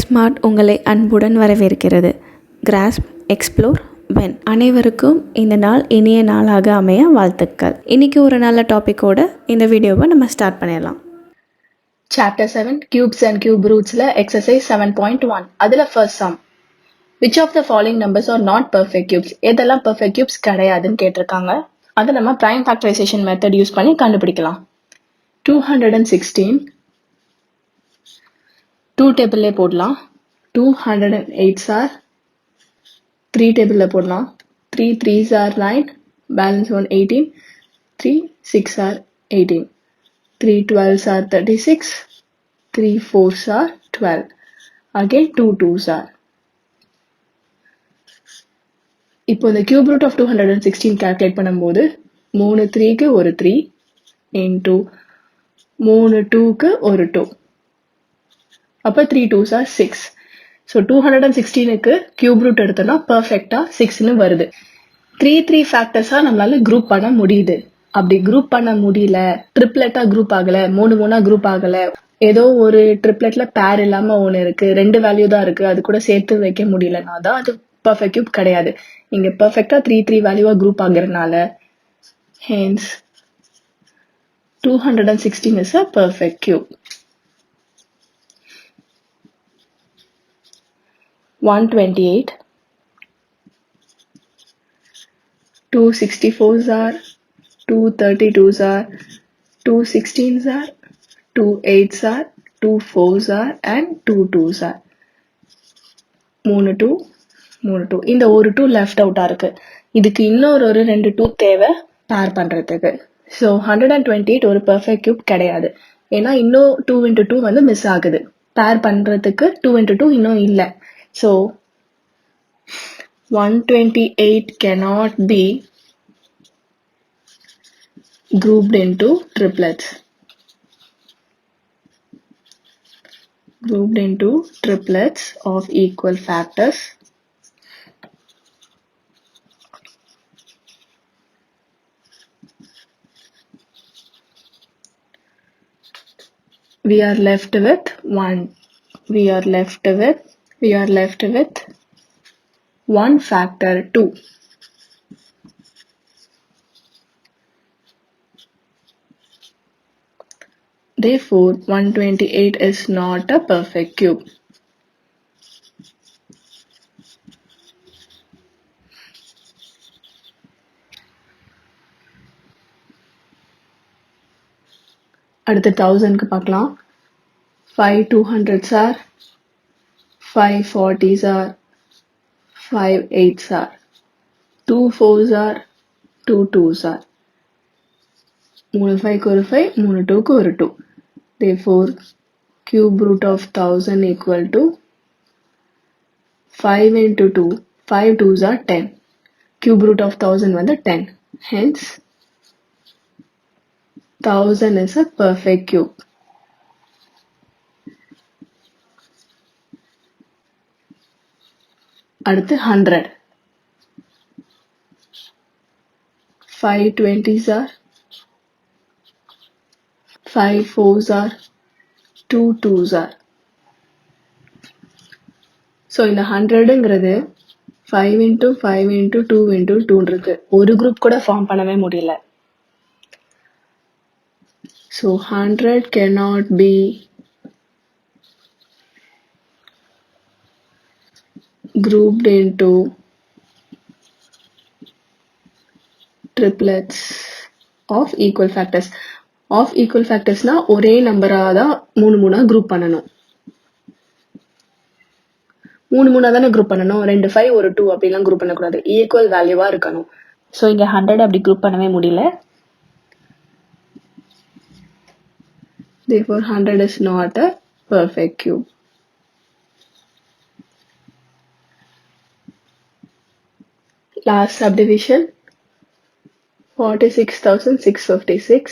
Smart உங்களை அன்புடன் வரவேற்கிறது. Grass, explore, when. அனைவருக்கும் இந்த நாள் இனிய நாளாக அமைய வாழ்த்துக்கள். இன்றைக்கி ஒரு நல்ல டாப்பிக்கோட இந்த வீடியோவை நம்ம ஸ்டார்ட் பண்ணிடலாம். சாப்டர் 7 கியூப்ஸ் அண்ட் கியூப் ரூட்ஸில் எக்ஸசைஸ் 7.1 அதில் first sum. Which of the following numbers are not perfect cubes? எதெல்லாம் பர்ஃபெக்ட் கியூப்ஸ் கிடையாதுன்னு கேட்டிருக்காங்க. அதை நம்ம ப்ரைம் ஃபேக்டரைசேஷன் மெத்தட் யூஸ் பண்ணி கண்டுபிடிக்கலாம். 216 2 டேபிள்லே போடலாம். 208 சார் 3 டேபிளில் போடலாம். 3 3s are 9, balance 1 18, 3 6 are 18, 3 12s are 36, 3 4s are 12, again 2 2s are. இப்போ இந்த கியூப் ரூட் ஆஃப் 216 கால்குலேட் பண்ணும்போது 3 3க்கு ஒரு 3 இன்டூ 3 2க்கு ஒரு 2, அப்போ 3 2s are 6. ஸோ 216க்கு கியூப் ரூட் எடுத்தோம்னா பர்ஃபெக்டாக 6ன்னு வருது. 3 3 ஃபேக்டர்ஸாக நம்மளால குரூப் பண்ண முடியுது. அப்படி குரூப் பண்ண முடியல, ட்ரிப்ளெட்டாக குரூப் ஆகலை, 3 3 குரூப் ஆகலை, ஏதோ ஒரு ட்ரிப்ளெட்ல பேர் இல்லாமல் ஒன்று இருக்குது, 2 வேல்யூ தான் இருக்குது, அது கூட சேர்த்து வைக்க முடியலன்னா தான் அது பர்ஃபெக்ட் கியூப் கிடையாது. இங்கே பர்ஃபெக்டாக 3 3 வேல்யூவாக குரூப் ஆகிறதுனால hence 216 is a perfect cube. 128, 2 64s are, 2 32s are, 2 16s are, 2 8s are, 2 4s are and 2 2s are. 3 2 3 2. இந்த ஒரு 2 லெஃப்ட் அவுட்டாக இருக்குது. இதுக்கு இன்னொரு 2 2 தேவை பேர் பண்ணுறதுக்கு. ஸோ 128 ஒரு பர்ஃபெக்ட் கியூப் கிடையாது. ஏன்னா இன்னும் 2 into 2 வந்து மிஸ் ஆகுது. பேர் பண்ணுறதுக்கு 2 into 2 இன்னும் இல்லை. So 128 cannot be grouped into triplets. Grouped into triplets of equal factors. We are left with 1. We are left with 1 factor 2. Therefore, 128 is not a perfect cube. அடுத்து 1000க்கு பார்க்கலாம். 5 200s are, 5 40s are, 5 8s are, 2 4s are, 2 2s are. 3 5க்கு ஒரு 5, 3 2க்கு ஒரு 2. Therefore, cube root of 1000 equal to 5 into 2. 5 2s are 10. Cube root of 1000 வந்து 10. Hence, 1000 is a perfect cube. அடுத்து 100. 5 20s are, 5 4s are, 2 2s are. So இந்த 100ங்கிறது 5 into 5 into 2 into 2 இருக்கு. ஒரு group கூட form பண்ணவே முடியல. So 100 cannot be grouped into triplets of equal factors. Of equal factorsனா ஒரே நம்பராக தான் 3 3 குரூப் பண்ணணும். 3 3 தானே குரூப் பண்ணணும். 2 5 ஒரு 2 அப்படிலாம் குரூப் பண்ணக்கூடாது. ஈக்குவல் வேல்யூவாக இருக்கணும். ஸோ இங்கே 100 அப்படி குரூப் பண்ணவே முடியல. Therefore, 100 is not a perfect cube. Last subdivision, 46,656.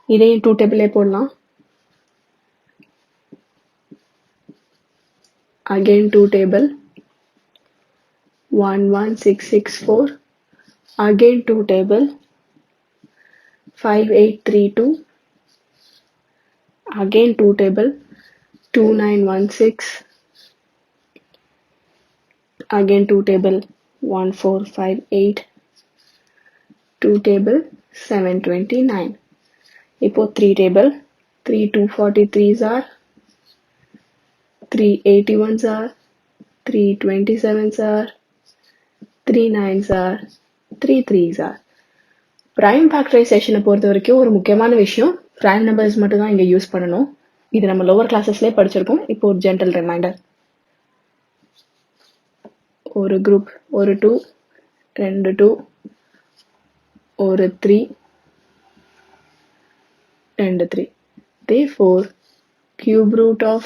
இதையும் 2 டேபிளே போடலாம். Again 2 table, 11664. Again 2 table, 5832. Again 2 table, 2916. Again 2 table 1458. 2 table 729. இப்போ 3 table 3 243s are 3 81s are 3 27s are 3 9s are 3 3s are. Prime ஃபேக்டரைசேஷனை பொறுத்த வரைக்கும் ஒரு முக்கியமான விஷயம் ப்ரைம் நம்பர்ஸ் மட்டும் தான் இங்கே யூஸ் பண்ணணும். இது நம்ம லோவர் கிளாஸஸ்லேயே படிச்சிருக்கோம். இப்போ ஒரு ஜென்ரல் ரிமைண்டர். ஒரு குரூப் ஒரு 2 2 2 ஒரு 3 2 3. Therefore, cube root of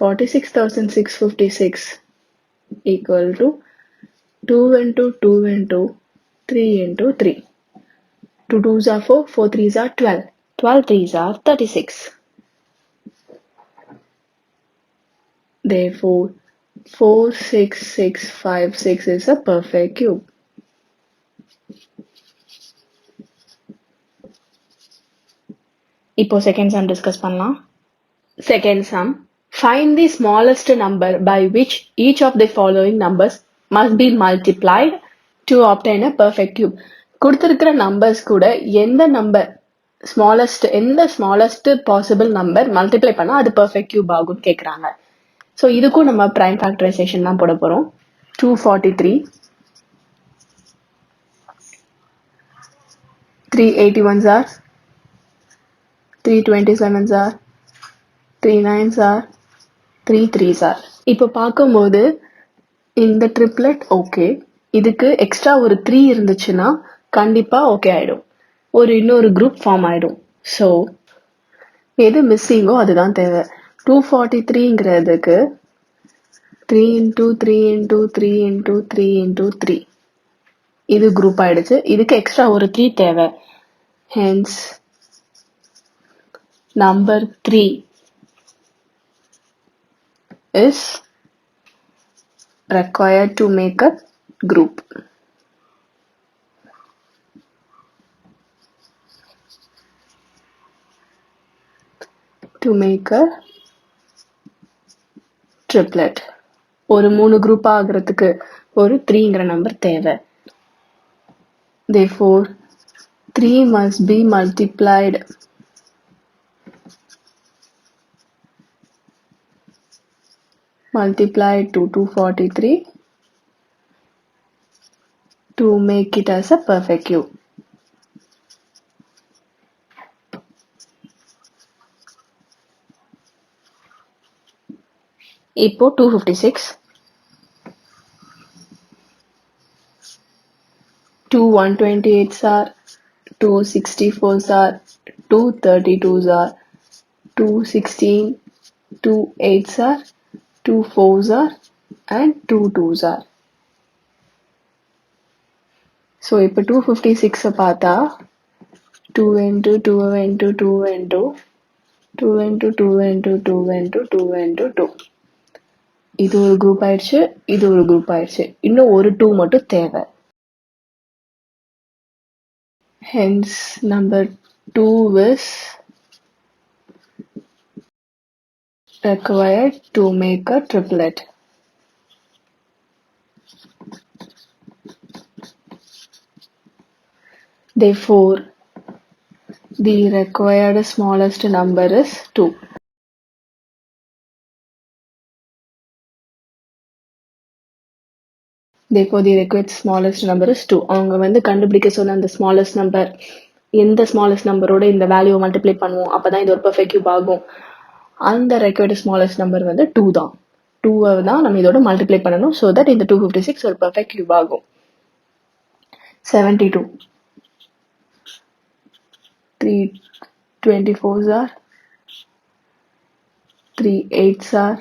46,656 equal to 2 into 2 into 3 into 3. 2 2s are 4, 4 3s are 12, 12 3s are 36. Therefore, 46656 is a perfect cube. இப்போ செகண்ட் சம் டிஸ்கஸ் பண்ணலாம். Second sum, find the smallest number by which each of the following numbers must be multiplied to obtain a perfect cube. கொடுத்திருக்கிற numbers கூட எந்த number smallest possible number multiply பண்ணா அது perfect cube ஆகும் கேட்குறாங்க. So இதுக்கும் நம்ம ப்ரைம் ஃபேக்டரைசேஷன் தான் போட போகிறோம். 243, 381s are 327s are 3 9s are 3 3s are. இப்போ பார்க்கும்போது இந்த ட்ரிப்ளெட் ஓகே, இதுக்கு எக்ஸ்ட்ரா ஒரு 3 இருந்துச்சுன்னா கண்டிப்பா ஓகே ஆயிடும். இன்னொரு குரூப் ஃபார்ம் ஆயிடும். ஸோ எது மிஸ்ஸிங்கோ அதுதான் தேவை. 243ங்கிறதுக்கு 3 into 3 into 3 into 3 into 3 இது குரூப் ஆயிடுச்சு. இதுக்கு எக்ஸ்ட்ரா ஒரு 3 தேவை. Hence number 3 is required to make a group. To make a triplet. ஒரு 3 குரூப் ஆகிறதுக்கு ஒரு 3ங்கிற நம்பர் தேவை. Therefore, 3 must be multiplied to 243 to make it as a perfect cube. இப்போ 256, 2 128s are 2 64s are 2 32s are 2 16, 2 8s are 2 4s are and 2 2s are. So இப்போ 256 பார்த்தா 2 into 2 into 2 into 2 into 2 into 2 into 2 into 2. இது ஒரு group ஆயிடுச்சு, இது ஒரு group ஆயிடுச்சு. இன்னும் ஒரு 2 மட்டும் தேவை. Hence number 2 is required to make a triplet. Therefore, the required smallest number is 2. Therefore, the required smallest number is 2. அவங்க கண்டுபிடிக்க சொன்ன அந்த ஸ்மாலஸ்ட் நம்பர் எந்த ஸ்மாலஸ்ட் நம்பரோட இந்த வேல்யூவை மல்டிப்ளை பண்ணுவோம் அப்பதான் இது ஒரு பெர்ஃபெக்ட் கியூப் ஆகும். அந்த ரெக்வயர்டு ஸ்மாலஸ்ட் நம்பர் 2 தான். 2 தான் நம்ம இதோட மல்டிப்ளை பண்ணணும். ஸோ தட் இந்த 256 ஒரு பெர்ஃபெக்ட் கியூப் ஆகும். 72, 3 24s are 3 8s are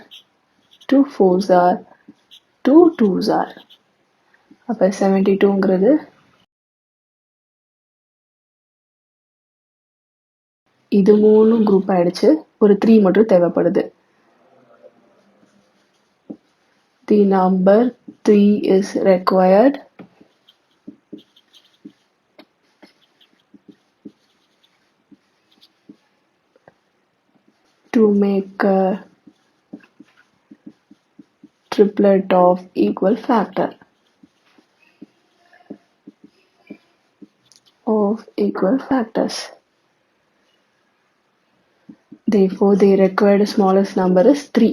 2 4s are 2 2s are. அப்ப 72ங்கிறது இது 3 குரூப் ஆயிடுச்சு. ஒரு 3 மட்டும் தேவைப்படுது. The number 3 is required to make a triplet of equal factor of equal factors. Therefore, the required smallest number is 3.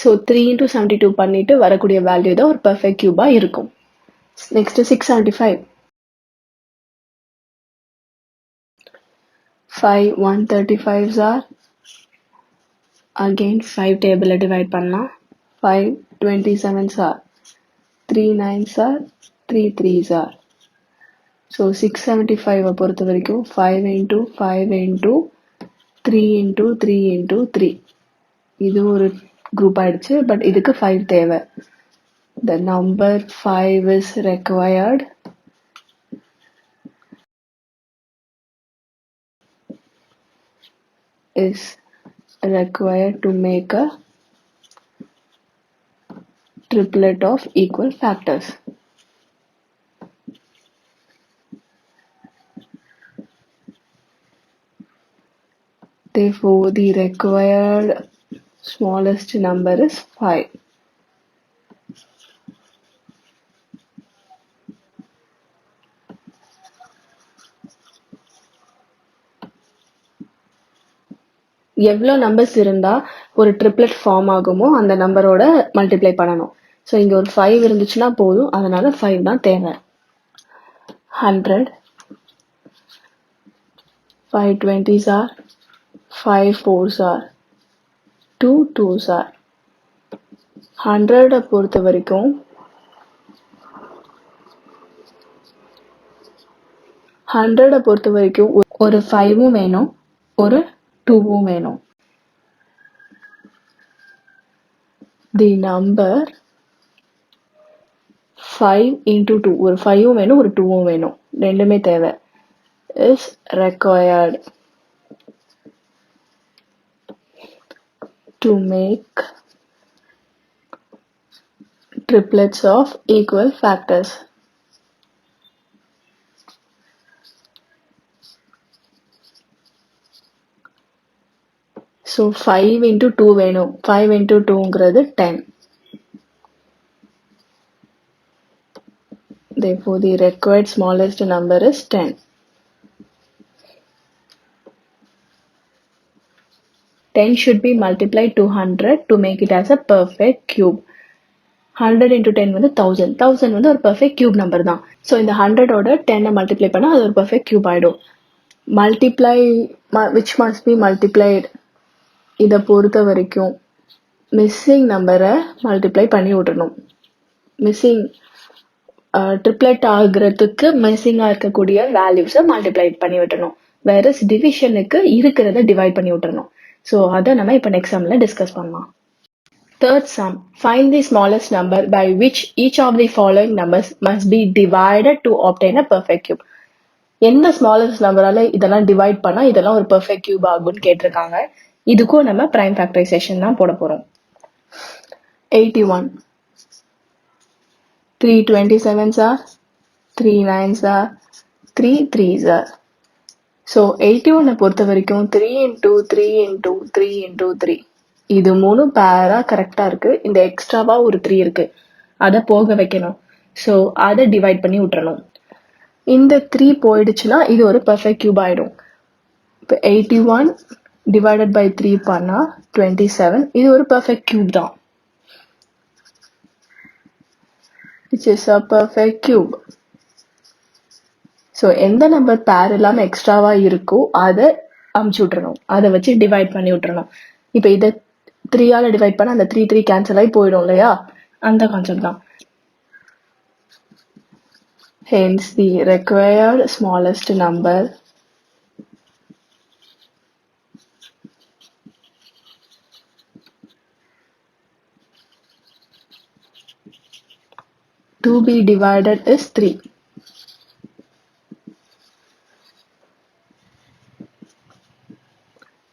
So 3 into 72 பண்ணிட்டு வரக்கூடிய value தான் ஒரு perfect cube இருக்கும். Next 675. 5 135s are again 5 table divide பண்ணலாம். 5 27s are 3 9s are 3 3s are. So 675 பொறுத்த வரைக்கும் 5 into 5 into 3 into 3 into 3. இது ஒரு group ஆயிடுச்சு, but இதுக்கு 5 தேவை. The number 5 is required to make a triplet of equal factors. Therefore, the required smallest number is 5. எவ்வளோ numbers இருந்தா ஒரு ட்ரிப்ளெட் ஃபார்ம் ஆகுமோ அந்த நம்பரோட மல்டிப்ளை பண்ணணும். ஸோ இங்க ஒரு 5 இருந்துச்சுன்னா போதும், அதனால 5 தான் தேவை. 100 5 20s are 5 4s are 2 2s are. 100 பொறுத்த வரைக்கும் 100 பொறுத்த வரைக்கும் ஒரு 5 வேணும், ஒரு 2 வேணும். The number 5 into 2, ஒரு 5 வேணும், ஒரு 2 வேணும், ரெண்டுமே தேவை, is required to make triplets of equal factors. So 5 into 2 வேணும். 5 into 2ங்கிறது 10. Therefore, the required smallest number is 10. 10 should be multiplied to 100 to make it as a perfect cube. 100 into 10 வந்து 1000. 1000 வந்து ஒரு perfect cube number தான். So இந்த 100 ஓட 10 multiply பண்ணா அது ஒரு perfect cube ஆயிடும். Multiply which must be multiplied. இதை பொறுத்த வரைக்கும் மிஸ்ஸிங் நம்பரை மல்டிப்ளை பண்ணி விட்டுறணும். மிஸ்ஸிங் ட்ரிப்ளெட் ஆகுறதுக்கு மிஸ்ஸிங்காக இருக்கக்கூடிய வேல்யூஸை மல்டிப்ளை பண்ணி விட்டுறணும். வேற டிவிஷனுக்கு இருக்கிறத டிவைட் பண்ணி விட்டுறணும். ஸோ அதை நம்ம இப்போ நெக்ஸ்ட் சம்ல டிஸ்கஸ் பண்ணலாம். Third sum, find the smallest number by which each of the following numbers must be divided to obtain a perfect cube. எந்த ஸ்மாலஸ்ட் நம்பரால இதெல்லாம் டிவைட் பண்ணா இதெல்லாம் ஒரு பெர்ஃபெக்ட் கியூப் ஆகும்னு கேட்டிருக்காங்க. இதுக்கும் நம்ம பிரைம் ஃபேக்டரைசேஷன் தான் போட போறோம். 81 3 27s are 3 9s are 3 3s are. So 81 பொறுத்த வரைக்கும் 3 into 3 into 3 into 3 இது 3 பேரா கரெக்டா இருக்கு. இந்த எக்ஸ்ட்ராவா ஒரு 3 இருக்கு, அதை போக வைக்கணும். ஸோ அதை டிவைட் பண்ணி விட்டுறணும். இந்த 3 போயிடுச்சுன்னா இது ஒரு பெர்ஃபெக்ட் கியூப் ஆயிடும். இப்போ 81 divided by 3 பண்ணா 27, இது ஒரு perfect cube தான். Which is a perfect cube. So எந்த நம்பர் பேர் இல்லாம எக்ஸ்ட்ராவா இருக்கோ அதை அமுச்சு விட்டுறணும், அதை வச்சு டிவைட் பண்ணி விட்டுறணும். இப்போ இதை 3ஆல டிவைட் பண்ணா அந்த 3 3 கேன்சல் ஆகி போயிடும் இல்லையா, அந்த கான்செப்ட் தான். Hence the required smallest number to be divided is 3.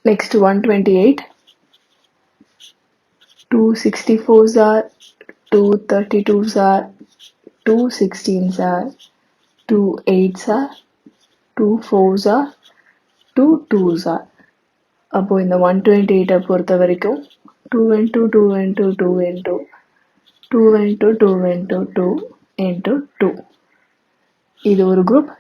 Next 128. 2 64s are 2 32s are 2 16s are, 2 8s are, 2 4s are, 2 2s are. அப்போ இந்த 128 பொறுத்த வரைக்கும் 2 into 2 into 2 into 2 into 2 into 2 into 2. இது ஒரு குரூப்,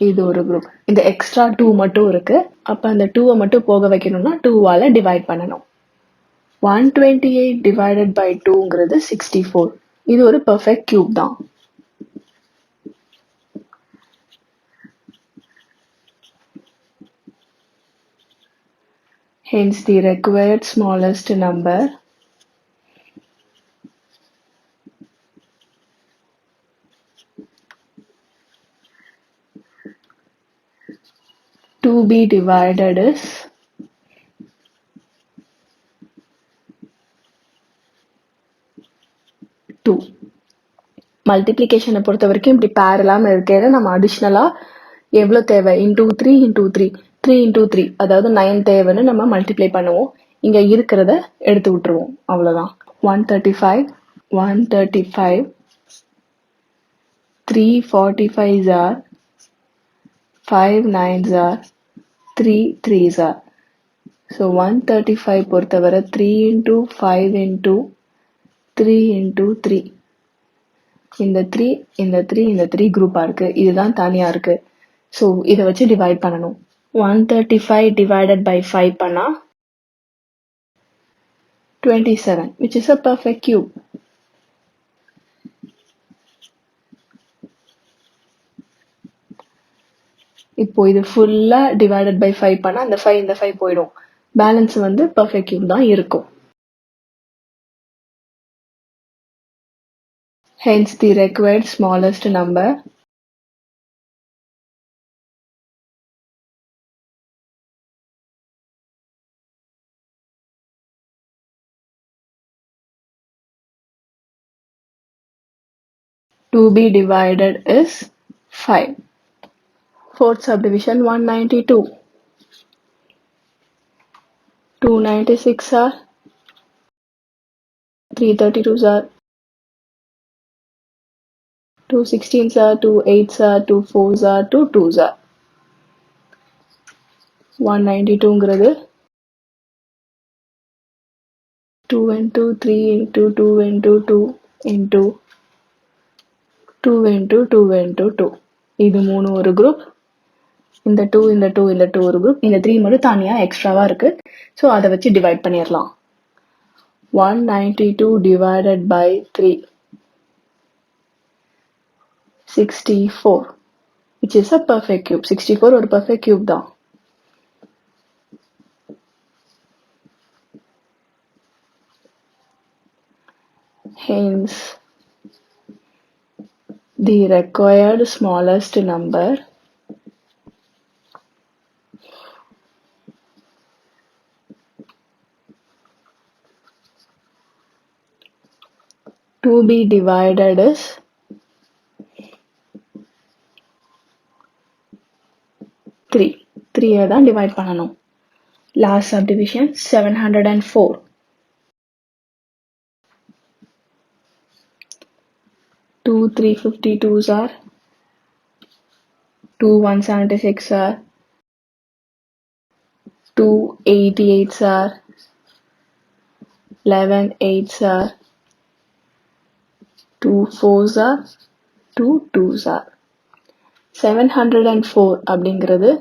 இது ஒரு குரூப். இந்த எக்ஸ்ட்ரா 2 மட்டும் இருக்கு. அப்ப அந்த 2 மட்டும் போக வைக்கணும்னா 2ஆல டிவைட் பண்ணணும். 128 divided by 2ங்கிறது 64. இது ஒரு பெர்ஃபெக்ட் கியூப் தான். Hence the required smallest number to be divided is 2. மல்டிப்ளிகேஷனை பொறுத்த வரைக்கும் இப்படி பேரலாம இருக்கிறத நம்ம அடிஷ்னலா எவ்வளோ தேவை இன்டூ 3 இன்டூ 3 3 இன்டூ 3 அதாவது 9 தேவைன்னு நம்ம மல்டிப்ளை பண்ணுவோம். இங்க இருக்கிறத எடுத்து விட்டுருவோம், அவ்வளவுதான். 135 135 3 45s are, 5 9s are, 3 3s are. So 135 பொறுத்தவரை 3 into 5 into 3 into 3. இந்த 3 இந்த 3 இந்த 3 குரூப்பா இருக்கு, இதுதான் தனியா இருக்கு. ஸோ இதை வச்சு டிவைட் பண்ணணும். 135 divided by 5 பண்ணா 27, which is a perfect cube. இப்போ இது ஃபுல்லா டிவைடட் பை 5 பண்ணா அந்த 5 இந்த 5 போயிடும். பேலன்ஸ் வந்து பெர்ஃபெக்ட் கியூப் தான் இருக்கும். Hence the required smallest number to be divided is 5. Fourth subdivision 192. 296 are, 332s are, 2 16s are, 2 8s are, 2 4s are, 2 2s are. 192ங்கிறது 2 into 3 into 2 into 2 into 2 into 2 into 2. இது 3 ஒரு group, இந்த 2 இந்த 2 இந்த 2 ஒரு group, இந்த 3 மட்டும் தனியா எக்ஸ்ட்ராவா இருக்கு. ஸோ அதை வச்சு டிவைட் பண்ணிடலாம். 192 divided by 3, 64, which is a perfect cube. 64 ஒரு perfect cube தான். Hence the required smallest number to be divided is 3. 3 தான் டிவைட் பண்ணணும். Last subdivision 704. 2 352s are, 2 176 are, 2 88s are, 11 8s are, 2 4s are, 2 2s are. 704 அப்படிங்கிறது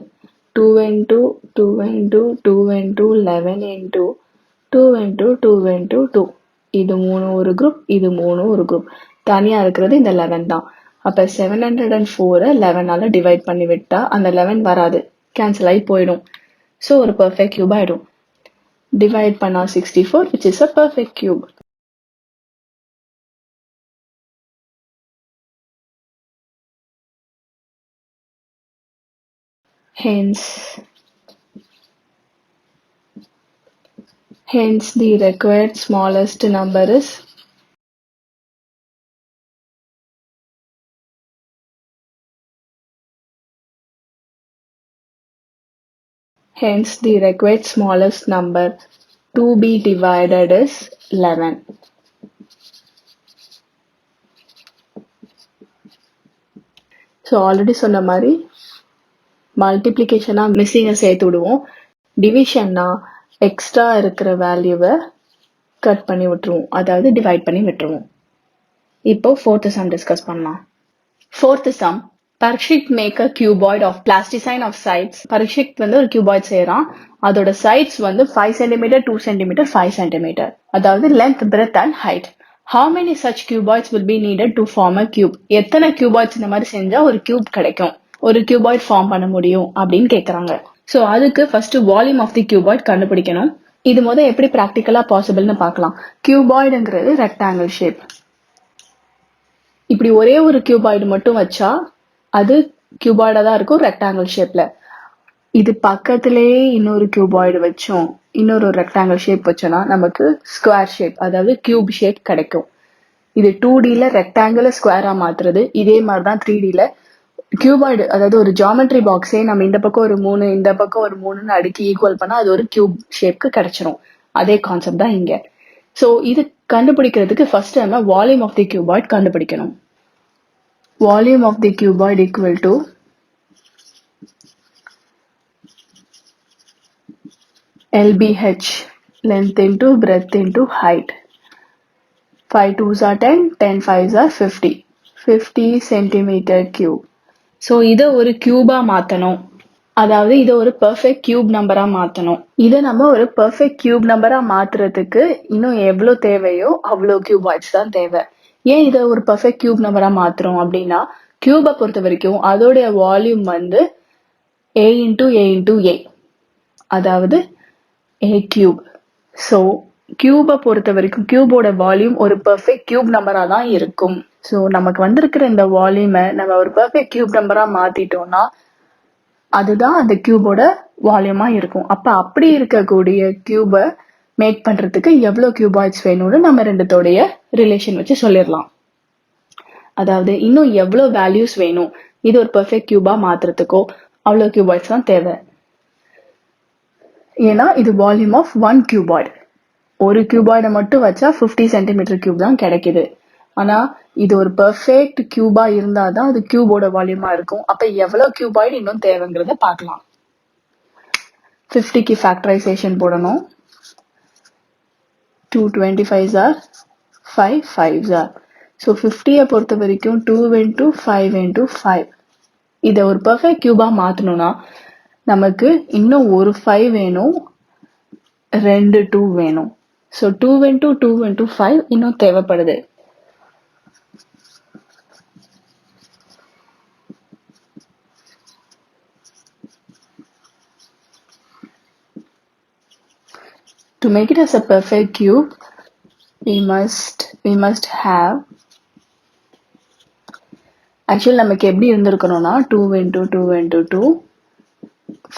2 into 2 into 2 into 11 into 2 into 2 into 2. இது 3 ஒரு group, இது 3 ஒரு group. தனியா இருக்கிறது இந்த 11 தான். அப்ப 704 11ஆல டிவைட் பண்ணி விட்டா அந்த 11 வராது, கேன்சல் ஆகி போயிடும். ஸோ ஒரு பெர்ஃபெக்ட் கியூப் ஆயிடும். டிவைட் பண்ணா 64, which is a perfect cube. Hence the required smallest number is Hence the required smallest number to be divided is 11. So already சொன்ன மாதிரி மல்டிப்ளிகேஷனாக மிஸ்ஸிங்கை சேர்த்து விடுவோம், டிவிஷன்னா எக்ஸ்ட்ரா இருக்கிற வேல்யூவை கட் பண்ணி விட்டுருவோம், அதாவது டிவைட் பண்ணி விட்டுருவோம். இப்போ ஃபோர்த்து சம் டிஸ்கஸ் பண்ணலாம். Fourth sum, Parikshit make a cuboid of plasticine of sides. Parikshit வந்து ஒரு கியூபாய்ட் செய்யறான், அதோட சைட்ஸ் வந்து 5 cm, 2 cm, 5 cm, அதாவது length, breadth and height. How many such cuboids will be needed to form a cube? எத்தனை cuboids இந்த மாதிரி செஞ்சா ஒரு கியூப் கிடைக்கும், ஒரு கியூபாய்ட் ஃபார்ம் பண்ண முடியும் அப்படின்னு கேட்குறாங்க. ஸோ அதுக்கு first volume of the cuboid கண்டுபிடிக்கணும். இது முதல் எப்படி ப்ராக்டிக்கலா பாசிபிள்னு பார்க்கலாம். கியூபாய்டுங்கிறது ரெக்டாங்கிள் ஷேப். இப்படி ஒரே ஒரு கியூபாய்டு மட்டும் வச்சா அது கியூபாய்டா தான் இருக்கும், ரெக்டாங்கிள் ஷேப்ல. இது பக்கத்திலேயே இன்னொரு கியூபாய்டு வச்சோம், இன்னொரு ரெக்டாங்கிள் ஷேப் வச்சோம்னா நமக்கு ஸ்கொயர் ஷேப், அதாவது கியூப் ஷேப் கிடைக்கும். இது 2Dல ரெக்டாங்கிள் ஸ்கொயரா மாத்துறது. இதே மாதிரிதான் 3Dல கியூபாய்டு, அதாவது ஒரு ஜியாமெட்ரி பாக்ஸே நம்ம இந்த பக்கம் ஒரு 3, இந்த பக்கம் ஒரு 3ன்னு அடுக்கி ஈக்குவல் பண்ணா அது ஒரு கியூப் ஷேப்க்கு கிடைச்சிரும். அதே கான்செப்ட் தான் இங்க. ஸோ இது கண்டுபிடிக்கிறதுக்கு ஃபர்ஸ்ட் நம்ம வால்யூம் ஆஃப் தி கியூபாய்ட் கண்டுபிடிக்கணும். Volume of the cuboid equal to LBH, length into breadth into height. 5 2s are 10, 10 5s are 50, 50 centimeter cube. So இதை ஒரு கியூபா மாற்றணும், அதாவது இதை ஒரு பர்ஃபெக்ட் கியூப் நம்பரா மாற்றணும். இதை நம்ம ஒரு பர்ஃபெக்ட் கியூப் நம்பரா மாற்றுறதுக்கு இன்னும் எவ்வளோ தேவையோ அவ்வளோ கியூபாய்ட்ஸ் தான் தேவை. ஏன் இதை ஒரு பர்ஃபெக்ட் கியூப் நம்பரா மாற்றுறோம் அப்படின்னா, கியூபை பொறுத்த வரைக்கும் அதோடைய வால்யூம் வந்து A into A into A, அதாவது A cube. ஸோ கியூபை பொறுத்த வரைக்கும் கியூபோட வால்யூம் ஒரு பர்ஃபெக்ட் கியூப் நம்பரா தான் இருக்கும். ஸோ நமக்கு வந்திருக்கிற இந்த வால்யூமை நம்ம ஒரு பர்ஃபெக்ட் கியூப் நம்பரா மாத்திட்டோம்னா அதுதான் அந்த கியூபோட வால்யூமா இருக்கும். அப்படி இருக்கக்கூடிய கியூபை மேக் பண்றதுக்கு எவ்வளோ கியூபாய்ட்ஸ் வேணும்னு நம்ம ரெண்டுத்தோடைய ரிலேஷன் வச்சு சொல்லிடலாம். அதாவது இன்னும் எவ்வளோ வேல்யூஸ் வேணும் இது ஒரு பர்ஃபெக்ட் கியூபா மாத்துறதுக்கோ அவ்வளோ கியூபாய்ட்ஸ் தான் தேவை. ஏன்னா இது வால்யூம் ஆஃப் 1 கியூபாய்டு. ஒரு கியூபாய்டை மட்டும் வச்சா 50 சென்டிமீட்டர் கியூப் தான் கிடைக்குது. ஆனா இது ஒரு பெர்ஃபெக்ட் கியூபா இருந்தாதான் அது கியூபோட வால்யூமா இருக்கும். அப்ப எவ்வளவு கியூபாய்டு இன்னும் தேவைங்கிறத பார்க்கலாம். 50க்கு ஃபேக்டரைசேஷன் போடணும். 2 25s are 5 5s are. So 50யை பொறுத்த வரைக்கும் 2 into 5 into 5. இதை ஒரு பெர்ஃபெக்ட் கியூபா மாத்தணும்னா நமக்கு இன்னும் ஒரு 5 வேணும், 2 2 வேணும். ஸோ 2 into 2 into 5 இன்னும் தேவைப்படுது. To make it as a perfect cube, we must have, actually நமக்கு எப்படி இருந்திருக்கணும்னா 2 into 2 into 2,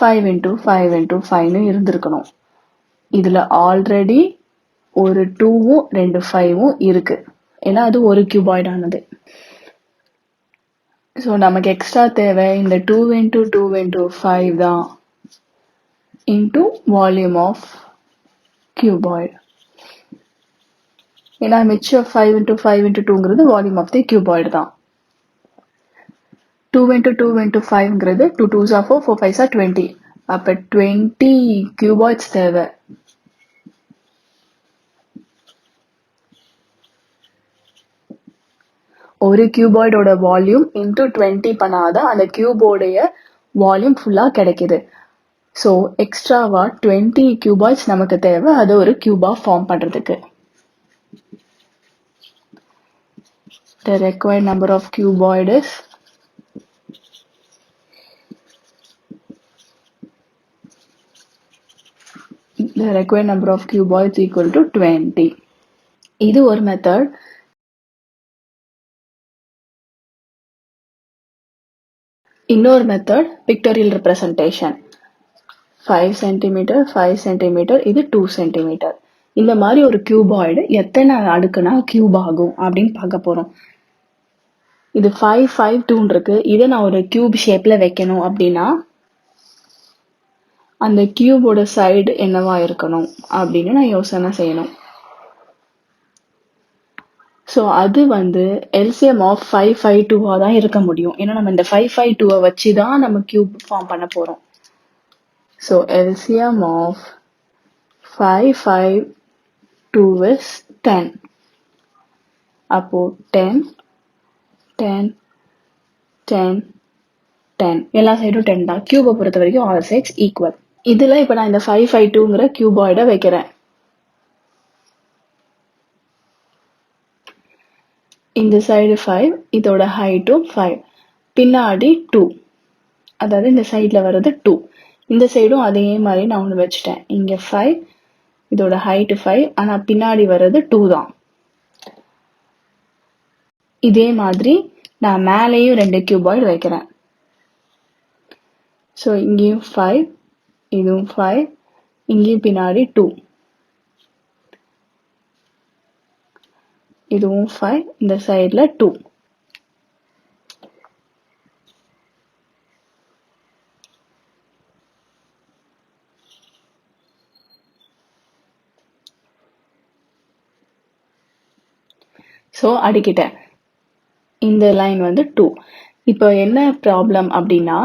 5 into 5 into 5ன்னு இருந்திருக்கணும். இதுல ஆல்ரெடி ஒரு 2வும் 2 5வும் இருக்கு, ஏன்னா அது ஒரு கியூபாய்டு ஆனது. ஸோ நமக்கு எக்ஸ்ட்ரா தேவை இந்த 2 into 2 into 5 தான் இன்டூ வால்யூம் ஆஃப் கியூபாய்டு. ஏன்னா மிச்சம் 5 into 5 into 2ங்கிறது வால்யூம் ஆஃப் தி கியூபாய்டு தான். 2 into 2 into 5ங்கிறது 2 2s are 4, 4 5s are 20. அப்ப 20 கியூபாய்ட்ஸ் தேவை. ஒரு கியூபாய்டோட வால்யூம் இன்டூ 20 பண்ணாதான் அந்த கியூபோடைய வால்யூம் ஃபுல்லா கிடைக்குது. ஸோ எக்ஸ்ட்ராவா 20 கியூபாய்ட்ஸ் நமக்கு தேவை, அது ஒரு கியூபா ஃபார்ம் பண்றதுக்கு. The required number of cuboid is equal to 20. இது ஒரு மெத்தட். இன்னொரு method pictorial representation. 5 cm 5 cm, இது 2 cm. இந்த மாதிரி ஒரு கியூபாய்டு எத்தனை அடுக்குனா கியூப் ஆகும் அப்படின்னு பார்க்க போறோம். இது 5 5 2 இருக்கு. இதை நான் ஒரு கியூப் ஷேப்ல வைக்கணும் அப்படின்னா அந்த கியூபோட சைடு என்னவா இருக்கணும் அப்படின்னு நான் யோசனை செய்யணும். ஸோ அது வந்து எல்சிஎம் ஆஃப் 552 தான் இருக்க முடியும். ஏன்னா நம்ம இந்த 552 வச்சு தான் நம்ம கியூப் ஃபார்ம் பண்ண போறோம். So LCM of 552 is 10. அப்போ 10 10 10 10 எல்லா சைடும் 10 தான். கியூபை பொறுத்த வரைக்கும் ஆல் சைட்ஸ் ஈக்குவல். இதுல இப்ப நான் இந்த 552ங்கிற கியூபாய்டை வைக்கிறேன். இந்த சைடு 5, இதோட ஹைட்டும் 5, பின்னாடி 2, அதாவது இந்த சைட்ல வர்றது 2, இந்த சைடும் அதே மாதிரி நான் ஒன்று வச்சுட்டேன். இங்க 5, இதோட ஹைட் 5, ஆனா பின்னாடி வர்றது 2 தான். இதே மாதிரி நான் மேலேயும் 2 கியூபாய்டு வைக்கிறேன். ஸோ இங்கேயும் 5, இதுவும் 5, இங்கேயும் பின்னாடி 2, இதுவும் 5, இந்த சைட்ல 2. ஸோ அடிக்கிட்டேன். இந்த லைன் வந்து 2. இப்போ என்ன ப்ராப்ளம் அப்படின்னா,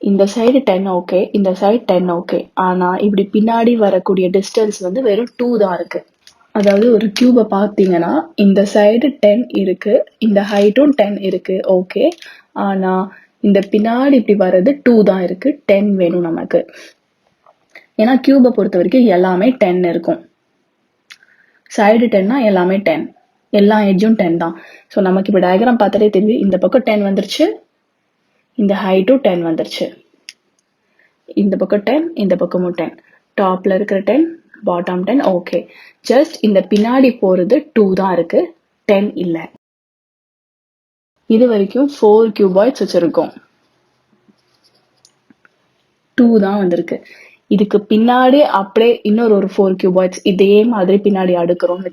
இந்த சைடு 10 ஓகே, இந்த சைடு 10 ஓகே, ஆனா இப்படி பின்னாடி வரக்கூடிய டிஸ்டன்ஸ் வந்து வெறும் 2 தான் இருக்கு. அதாவது ஒரு கியூபை பார்த்தீங்கன்னா இந்த சைடு 10 இருக்கு, இந்த ஹைட்டும் 10 இருக்கு ஓகே, ஆனா இந்த பின்னாடி இப்படி வர்றது 2 தான் இருக்கு. 10 வேணும் நமக்கு. ஏன்னா கியூபை பொறுத்த வரைக்கும் எல்லாமே 10 இருக்கும். சைடு 10னா எல்லாமே 10, எல்லா எட்ஜும் 10 தான். ஸோ நமக்கு இப்போ டயக்ராம் பார்த்தாலே தெரியும், இந்த பக்கம் 10 வந்துருச்சு, இந்த ஹைட்டும் 10 வந்துருச்சு, இந்த பக்கம் 10, இந்த பக்கமும் 10, டாப்ல இருக்கிற 10, பாட்டம் 10 ஓகே. ஜஸ்ட் இந்த பின்னாடி போறது 2 தான் இருக்கு, 10 இல்ல. இது வரைக்கும் 4 கியூபாய்ட்ஸ் வச்சிருக்கோம், 2 தான் வந்திருக்கு. இதுக்கு பின்னாடி அப்படியே இன்னொரு 4 கியூபாய்ட்ஸ் இதே மாதிரி பின்னாடி அடுக்கிறோம்னு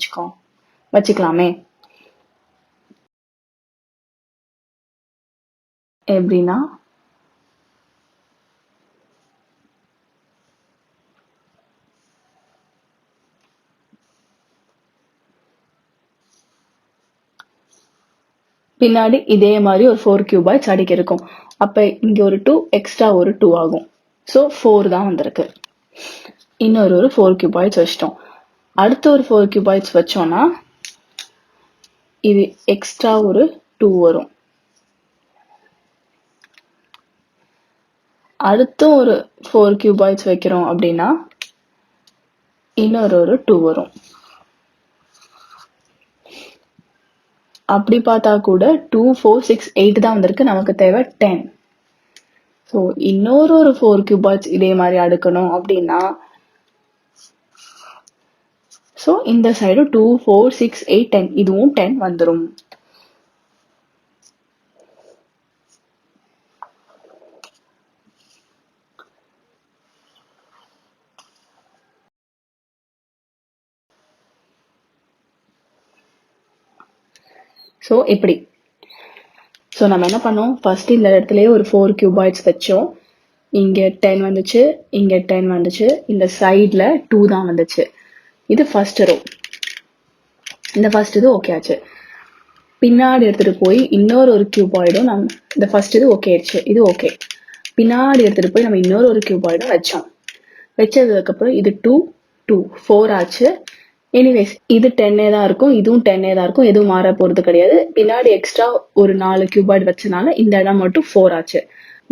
வச்சுக்கலாமே. எப்படின்னா பின்னாடி இதே மாதிரி ஒரு 4 கியூபாய்ட்ஸ் அடிக்க இருக்கும். அப்ப இங்க ஒரு 2 எக்ஸ்ட்ரா ஒரு 2 ஆகும். ஸோ 4 தான் வந்திருக்கு. இன்னொரு 4 கியூபாய்ட்ஸ் வச்சிட்டோம். அடுத்த ஒரு 4 கியூபாய்ட்ஸ் வச்சோம்னா இது எக்ஸ்ட்ரா ஒரு 2 வரும். அடுத்து ஒரு 4 கியூபாய்ட்ஸ் வைக்கிறோம் அப்படின்னா இன்னொரு 2 வரும். அப்படி பார்த்தா கூட 2 4 6 8 தான் வந்திருக்கு, நமக்கு தேவை 10. ஸோ இன்னொரு 4 கியூபாய்ட்ஸ் இதே மாதிரி அடுக்கணும் அப்படின்னா ஸோ இந்த சைடு 2 4 6 8 10 இதுவும் 10 வந்துடும். ஸோ இப்படி ஸோ நம்ம என்ன பண்ணோம், ஃபர்ஸ்ட் இந்த இடத்துலயே ஒரு 4 கியூபாய்ட்ஸ் வச்சோம். இங்க 10 வந்துச்சு, இங்க 10 வந்துச்சு, இந்த சைட்ல 2 தான் வந்துச்சு. இது ஃபர்ஸ்ட் ரோ. இந்த ஃபர்ஸ்ட் இது ஓகே ஆச்சு. பின்னாடி எடுத்துட்டு போய் இன்னொரு கியூபாய்டும் நம்ம இந்த ஃபர்ஸ்ட் இது ஓகே ஆயிடுச்சு, இது ஓகே. பின்னாடி எடுத்துட்டு போய் நம்ம இன்னொரு கியூபாய்டும் வச்சோம். வச்சதுக்கு அப்புறம் இது 2 2 4 ஆச்சு. எனிவேஸ் இது 10 தான் இருக்கும், இதுவும் 10 தான் இருக்கும், எதுவும் மாற போறது கிடையாது. பின்னாடி எக்ஸ்ட்ரா ஒரு 4 கியூபாய்டு வச்சனால இந்த இடம் மட்டும் 4 ஆச்சு.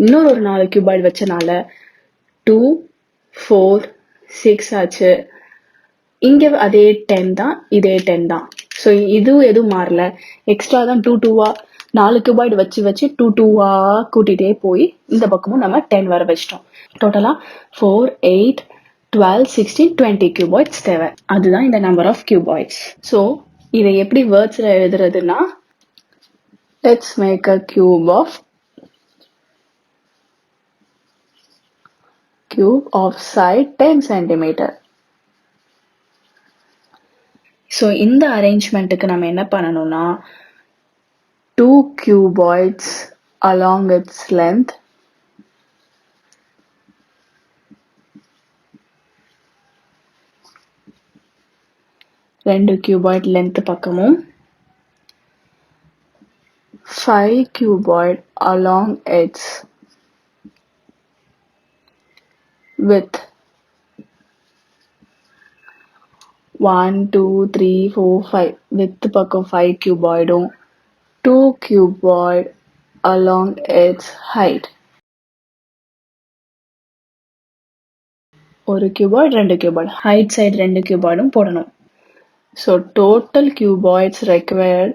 இன்னொரு 4 கியூபாய்டு வச்சனால 2 4 6 ஆச்சு. இங்க அதே 10 தான், இதே 10 தான். ஸோ இதுவும் எதுவும் மாறல, எக்ஸ்ட்ரா தான் 2 2வா 4 கியூபாய்டு வச்சு 2 2வா கூட்டிகிட்டே போய் இந்த பக்கமும் நம்ம 10 வர வச்சிட்டோம். டோட்டலா 4 8 12 16 20 கியூபாய்ட்ஸ் தேவை. அதுதான் இந்த நம்பர் ஆஃப் கியூபாய்ட்ஸ். ஸோ இதை எப்படி வேர்ட்ஸ்ல எழுதுறதுன்னா, let's make a cube of side 10 centimetre. So இந்த அரேஞ்ச்மெண்ட்டுக்கு நம்ம என்ன பண்ணணும்னா 2 கியூபாய்ட்ஸ் along its length ரெண்டு கியூபாய்ட் லென்த் பக்கமும் 5 cuboid along its width 1 2 3 4 5 width பக்கம் 5 cuboidum 2 cuboid along its height. ஒரு cuboid 2 cuboid height side 2 cuboidum போடணும். So total cuboids required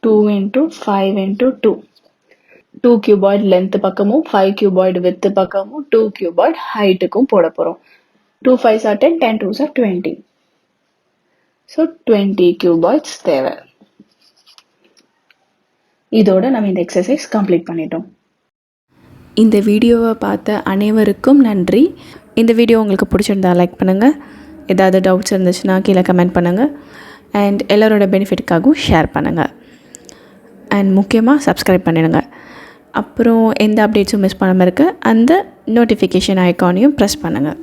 two into 5 into 2. 2 cuboid length பக்கமும் 5 cuboid width பக்கமும் 2 cuboid heightக்கும் போட போறோம். 2 5s are 10, 10 2s are 20. So 20 cuboids தேவை. இதோட நம்ம இந்த எக்ஸசைஸ் கம்ப்ளீட் பண்ணிட்டோம். இந்த வீடியோவை பார்த்த அனைவருக்கும் நன்றி. இந்த வீடியோ உங்களுக்கு பிடிச்சிருந்தா லைக் பண்ணுங்கள். ஏதாவது டவுட்ஸ் இருந்துச்சுன்னா கீழே கமெண்ட் பண்ணுங்கள். அண்ட் எல்லோரோட பெனிஃபிட்டுக்காகவும் ஷேர் பண்ணுங்கள். அண்ட் முக்கியமாக சப்ஸ்கிரைப் பண்ணிடுங்க. அப்புறம் எந்த அப்டேட்ஸும் மிஸ் பண்ணாமல் இருக்க அந்த நோட்டிஃபிகேஷன் ஐக்கானையும் ப்ரெஸ் பண்ணுங்கள்.